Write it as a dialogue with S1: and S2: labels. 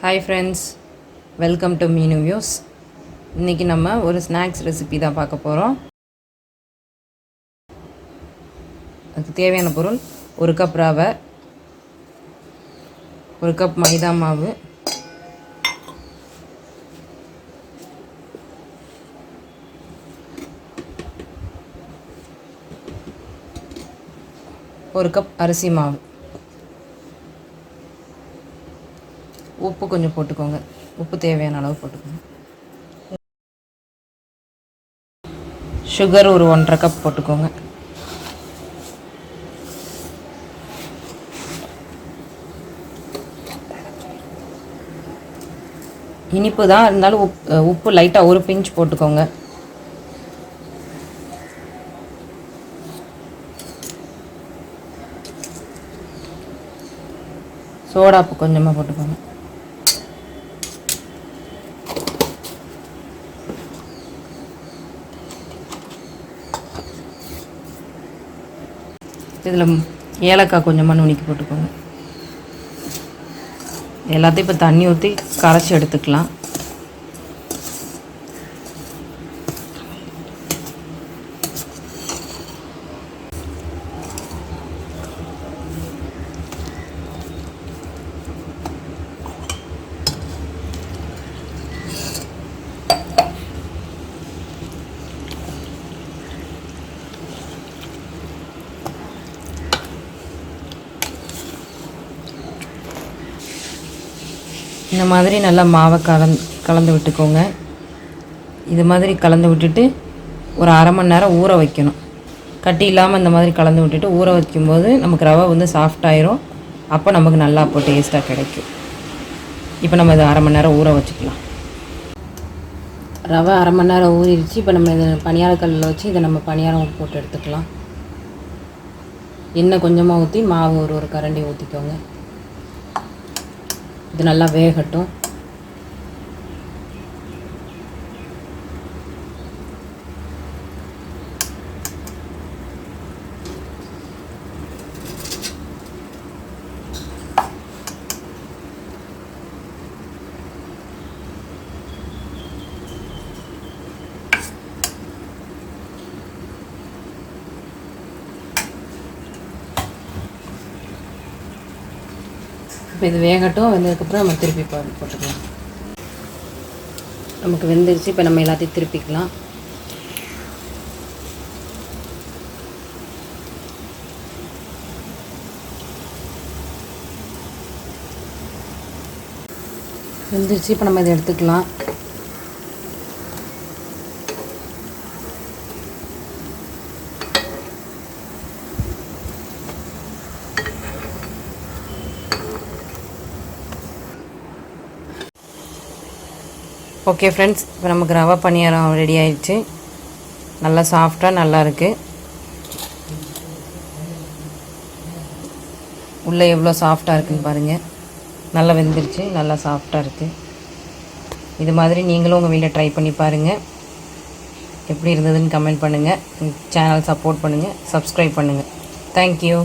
S1: Hi friends, welcome to மீனு views. இன்றைக்கி நம்ம ஒரு ஸ்நாக்ஸ் ரெசிபி தான் பார்க்க போகிறோம். அதுக்கு தேவையான பொருள்: ஒரு கப் ரவை, ஒரு கப் மைதா மாவு, ஒரு கப் அரிசி மாவு, உப்பு கொஞ்சம் போட்டுக்கோங்க. உப்பு தேவையான அளவு போட்டுக்கோங்க. சுகர் ஒரு 1.5 கப் போட்டுக்கோங்க. இனிப்பு தான் இருந்தாலும் உப்பு லைட்டாக ஒரு பிஞ்ச் போட்டுக்கோங்க. சோடாப்பு கொஞ்சமாக போட்டுக்கோங்க. இதில் ஏலக்காய் கொஞ்சமாக நுணுக்கி போட்டுக்கோங்க. எல்லாத்தையும் இப்போ தண்ணி ஊற்றி கரைச்சி எடுத்துக்கலாம். இந்த மாதிரி நல்லா மாவை கலந்து விட்டுக்கோங்க. இது மாதிரி கலந்து விட்டுட்டு ஒரு அரை மணி நேரம் ஊற வைக்கணும். கட்டி இல்லாமல் இந்த மாதிரி கலந்து விட்டுட்டு ஊற வைக்கும்போது நமக்கு ரவை வந்து சாஃப்டாயிரும். அப்போ நமக்கு நல்லா அப்போ டேஸ்ட்டாக கிடைக்கும். இப்போ நம்ம இதை அரை மணி நேரம் ஊற வச்சுக்கலாம். ரவை அரை மணி நேரம் ஊறிடுச்சு. இப்போ நம்ம இதை பணியாரக்கல்லில் வச்சு இதை நம்ம பணியாரம் போட்டு எடுத்துக்கலாம். எண்ணெய் கொஞ்சமாக ஊற்றி மாவு ஒரு கரண்டி ஊற்றிக்கோங்க. இது நல்லா வேகட்டும். இப்போ இது வேகட்டும். வெந்ததுக்கப்புறம் நம்ம திருப்பி போட்டுக்கலாம். நமக்கு வெந்துருச்சு. இப்போ நம்ம எல்லாத்தையும் திருப்பிக்கலாம். வெந்துருச்சு. இப்போ நம்ம இதை எடுத்துக்கலாம். ஓகே ஃப்ரெண்ட்ஸ், இப்போ நமக்கு ரவை பணியாரம் ரெடி ஆயிடுச்சு. நல்லா சாஃப்டாக நல்லா இருக்குது. உள்ளே எவ்வளோ சாஃப்டாக இருக்குதுன்னு பாருங்கள். நல்லா வெந்துருச்சு. நல்லா சாஃப்டாக இருக்குது. இது மாதிரி நீங்களும் உங்கள் வீட்டில் ட்ரை பண்ணி பாருங்கள். எப்படி இருந்ததுன்னு கமெண்ட் பண்ணுங்கள். சேனல் சப்போர்ட் பண்ணுங்கள். சப்ஸ்கிரைப் பண்ணுங்கள். தேங்க்யூ.